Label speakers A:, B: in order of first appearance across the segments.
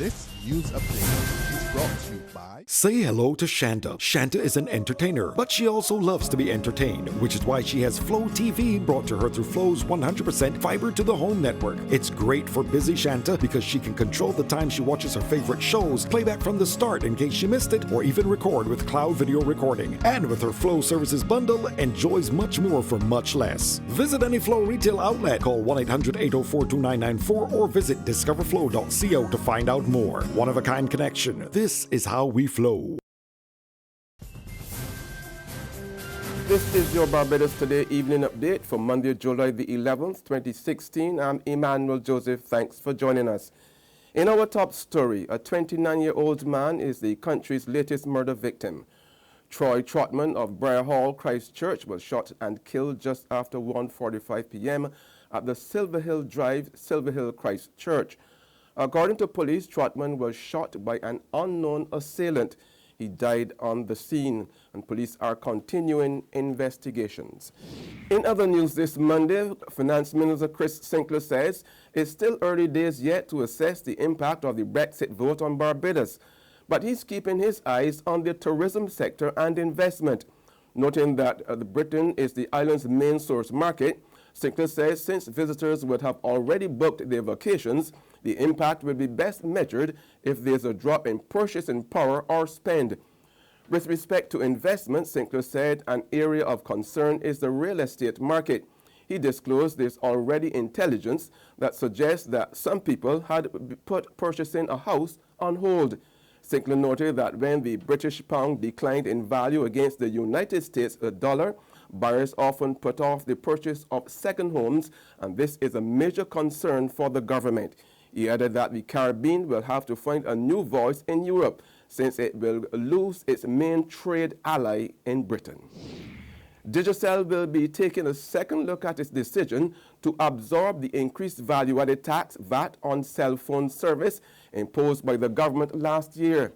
A: This news update is brought to you by...
B: Say hello to Shanta. Shanta is an entertainer, but she also loves to be entertained, which is why she has Flow TV brought to her through Flow's 100% fiber to the home network. It's great for busy Shanta because she can control the time she watches her favorite shows, play back from the start in case she missed it, or even record with cloud video recording. And with her Flow services bundle, enjoys much more for much less. Visit any Flow retail outlet, call 1-800-804-2994, or visit discoverflow.co to find out more. One-of-a-kind connection. This is how we flow.
C: This is your Barbados Today evening update for Monday, July the 11th, 2016. I'm Emmanuel Joseph. Thanks for joining us. In our top story, a 29-year-old man is the country's latest murder victim. Troy Trotman of Briar Hall, Christchurch, was shot and killed just after 1:45 p.m. at the Silver Hill Drive, Silver Hill, Christchurch. According to police, Trotman was shot by an unknown assailant. He died on the scene, and police are continuing investigations. In other news this Monday, Finance Minister Chris Sinckler says it's still early days yet to assess the impact of the Brexit vote on Barbados, but he's keeping his eyes on the tourism sector and investment. Noting that Britain is the island's main source market, Sinckler says since visitors would have already booked their vacations, the impact will be best measured if there's a drop in purchasing power or spend. With respect to investment, Sinckler said an area of concern is the real estate market. He disclosed there's already intelligence that suggests that some people had put purchasing a house on hold. Sinckler noted that when the British pound declined in value against the United States dollar, buyers often put off the purchase of second homes, and this is a major concern for the government. He added that the Caribbean will have to find a new voice in Europe since it will lose its main trade ally in Britain. Digicel will be taking a second look at its decision to absorb the increased value-added tax VAT on cell phone service imposed by the government last year.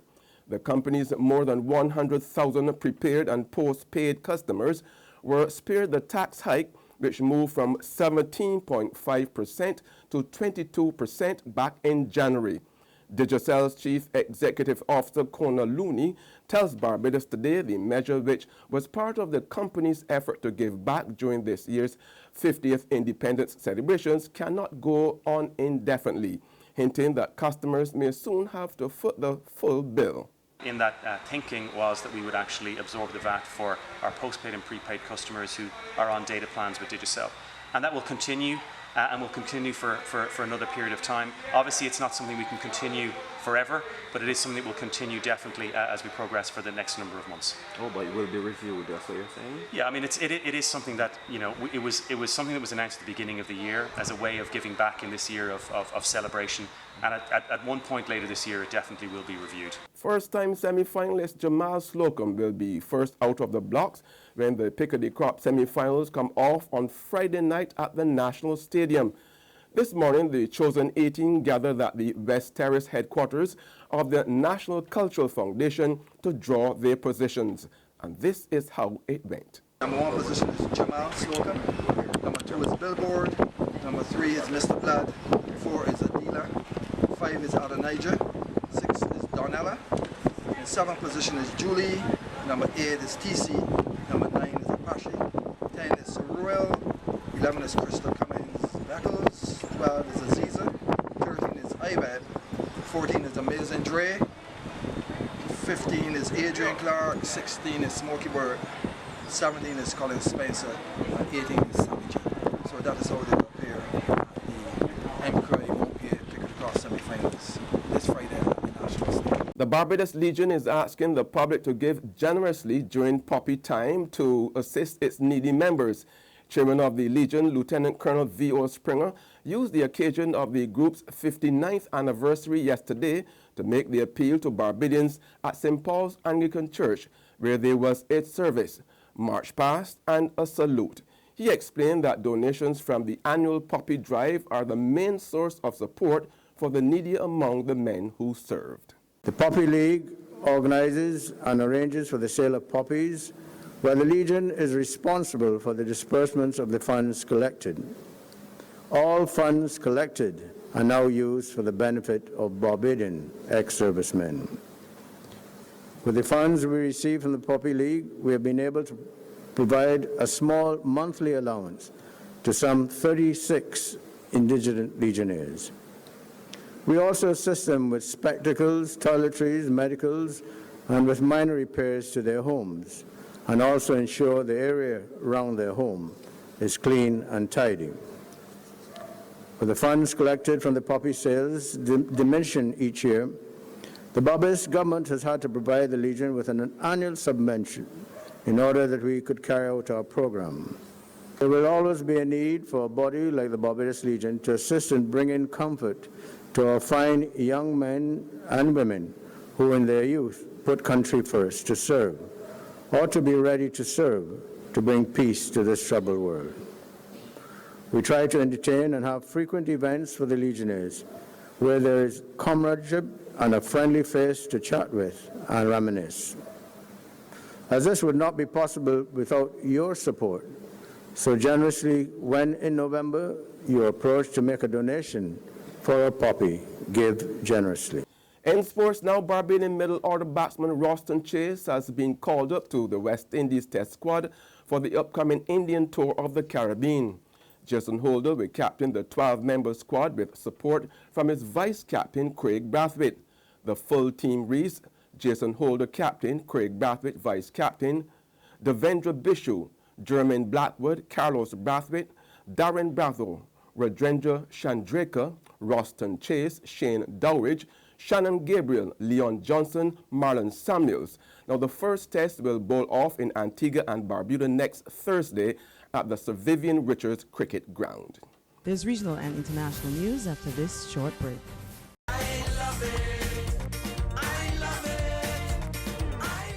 C: The company's more than 100,000 prepaid and postpaid customers were spared the tax hike, which moved from 17.5% to 22% back in January. Digicel's Chief Executive Officer Kona Looney tells Barbados Today the measure, which was part of the company's effort to give back during this year's 50th independence celebrations, cannot go on indefinitely, hinting that customers may soon have to foot the full bill.
D: In that thinking was that we would actually absorb the VAT for our postpaid and prepaid customers who are on data plans with Digicel. And that will continue and will continue for another period of time. Obviously, it's not something we can continue forever, but it is something that will continue definitely as we progress for the next number of months.
C: Oh, but it will be reviewed, that's what you're saying?
D: Yeah, I mean, it is something that, you know, it was something that was announced at the beginning of the year as a way of giving back in this year of celebration. And at one point later this year, it definitely will be reviewed.
C: First-time semi-finalist Jamal Slocum will be first out of the blocks when the Piccadilly Crop semi-finals come off on Friday night at the National Stadium. This morning, the chosen 18 gathered at the West Terrace headquarters of the National Cultural Foundation to draw their positions. And this is how it went.
E: Number 1 position is Jamal Slocum. Number 2 is Billboard. Number 3 is Mr. Blood. 4 is Adila. 5 is Adonijah. 6 is Donella. In 7th position is Julie. Number 8 is TC. Number 9 is Apache. 10 is Ruel. 11 is Crystal Cummings Beckles. 12 is Aziza. 13 is Iweb. 14 is Amazing Dre. 15 is Adrian Clark. 16 is Smokey Bird. 17 is Colin Spencer. And 18 is Sammy G. So that is how they prepare the MCRI Mopier Pickard Cross semi-finals this Friday at the National Stadium.
C: The Barbados Legion is asking the public to give generously during poppy time to assist its needy members. Chairman of the Legion, Lieutenant Colonel V.O. Springer, used the occasion of the group's 59th anniversary yesterday to make the appeal to Barbadians at St. Paul's Anglican Church, where there was its service, march past, and a salute. He explained that donations from the annual Poppy Drive are the main source of support for the needy among the men who served.
F: The Poppy League organizes and arranges for the sale of poppies, where the Legion is responsible for the disbursements of the funds collected. All funds collected are now used for the benefit of Barbadian ex-servicemen. With the funds we receive from the Poppy League, we have been able to provide a small monthly allowance to some 36 indigent legionnaires. We also assist them with spectacles, toiletries, medicals, and with minor repairs to their homes, and also ensure the area around their home is clean and tidy. With the funds collected from the poppy sales diminishing each year, the Barbados government has had to provide the Legion with an annual subvention in order that we could carry out our program. There will always be a need for a body like the Barbados Legion to assist in bringing comfort to our fine young men and women who in their youth put country first to serve, or to be ready to serve to bring peace to this troubled world. We try to entertain and have frequent events for the Legionnaires where there is comradeship and a friendly face to chat with and reminisce. As this would not be possible without your support, so generously when in November you approach to make a donation for a poppy, give generously.
C: In sports now, Barbadian middle order batsman Roston Chase has been called up to the West Indies Test squad for the upcoming Indian Tour of the Caribbean. Jason Holder will captain the 12-member squad with support from his vice-captain Craig Brathwaite. The full team reads: Jason Holder captain, Craig Brathwaite vice-captain, Devendra Bishu, Jermaine Blackwood, Carlos Brathwaite, Darren Bratho, Rajendra Chandraker, Roston Chase, Shane Dowridge, Shannon Gabriel, Leon Johnson, Marlon Samuels. Now the first test will bowl off in Antigua and Barbuda next Thursday at the Sir Vivian Richards Cricket Ground.
G: There's regional and international news after this short break.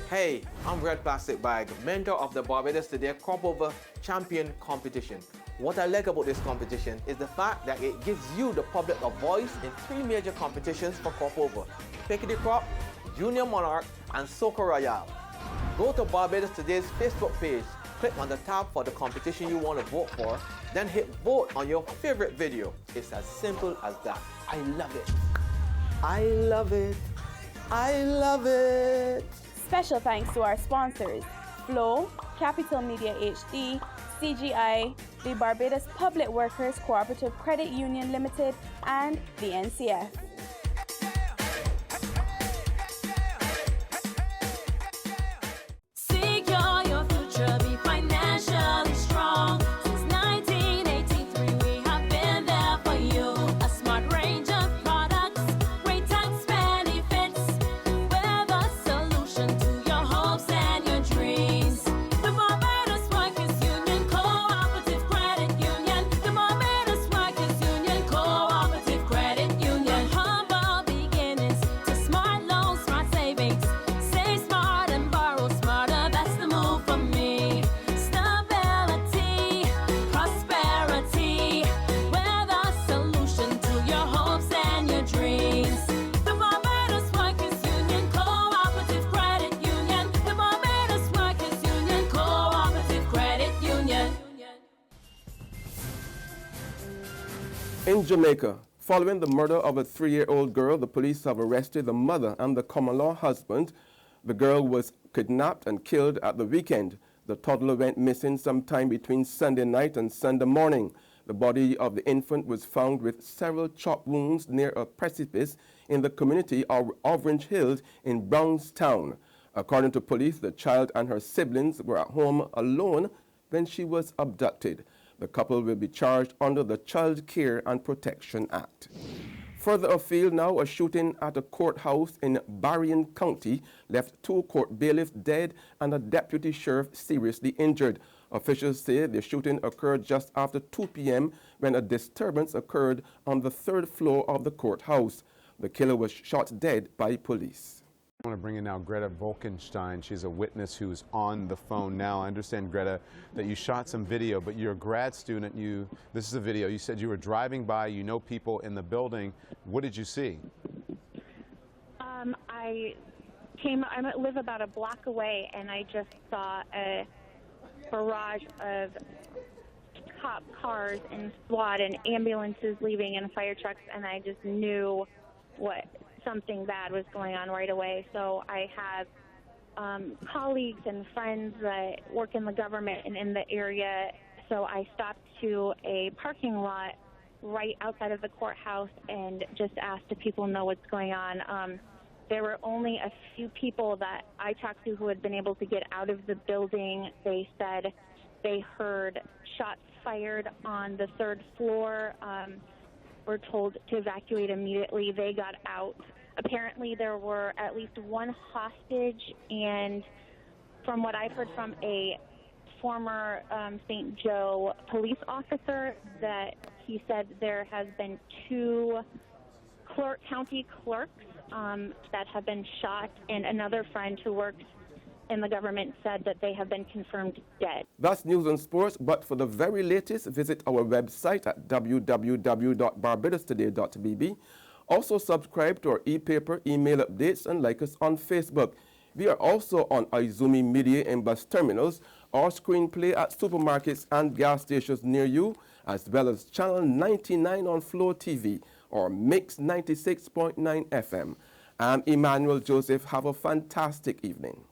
H: Hey, I'm Red Plastic Bag, mentor of the Barbados Today Crop Over Champion Competition. What I like about this competition is the fact that it gives you, the public, a voice in 3 major competitions for crop over: Pickety Crop, Junior Monarch, and Soca Royale. Go to Barbados Today's Facebook page, click on the tab for the competition you want to vote for, then hit vote on your favorite video. It's as simple as that. I love it. I love it. I love it.
I: Special thanks to our sponsors: Flow, Capital Media HD, CGI, the Barbados Public Workers Cooperative Credit Union Limited, and the NCF.
J: Secure your future, be financially strong. Since 1983, we have been there for you. A smart range of products, great tax benefits, with a solution to your hopes and your dreams. The Barbados Workers Union Cooperative Credit Union. The Barbados Workers Union Cooperative Credit Union. Humble beginnings to smart loans, smart savings. Save smart and borrow smarter. That's the move for me. Stability, prosperity, with a solution to your hopes and your dreams. The Barbados Workers Union Cooperative Credit Union. The Barbados Workers Union Cooperative Credit Union.
C: In Jamaica, following the murder of a 3-year-old girl, the police have arrested the mother and the common-law husband. The girl was kidnapped and killed at the weekend. The toddler went missing sometime between Sunday night and Sunday morning. The body of the infant was found with several chop wounds near a precipice in the community of Orange Hills in Brownstown. According to police, the child and her siblings were at home alone when she was abducted. The couple will be charged under the Child Care and Protection Act. Further afield now, a shooting at a courthouse in Barbados County left 2 court bailiffs dead and a deputy sheriff seriously injured. Officials say the shooting occurred just after 2 p.m. when a disturbance occurred on the 3rd floor of the courthouse. The killer was shot dead by police.
K: I want to bring in now Greta Volkenstein. She's a witness who's on the phone now. I understand, Greta, that you shot some video, but you're a grad student. This is a video. You said you were driving by. You know people in the building. What did you see?
L: I live about a block away, and I just saw a barrage of cop cars and SWAT and ambulances leaving and fire trucks, and I just knew what something bad was going on right away. So I have colleagues and friends that work in the government and in the area, so I stopped to a parking lot right outside of the courthouse and just asked if people know what's going on. There were only a few people that I talked to who had been able to get out of the building. They said they heard shots fired on the 3rd floor. Were told to evacuate immediately. They got out. Apparently there were at least one hostage, and from what I've heard from a former St. Joe police officer, that he said there has been 2 county clerks that have been shot, and another friend who works in the government said that they have been confirmed dead.
C: That's news and sports, but for the very latest, visit our website at www.barbadostoday.bb. Also subscribe to our e-paper, email updates, and like us on Facebook. We are also on Izumi Media in bus terminals, or screenplay at supermarkets and gas stations near you, as well as Channel 99 on Flow TV or Mix 96.9 FM. I'm Emmanuel Joseph. Have a fantastic evening.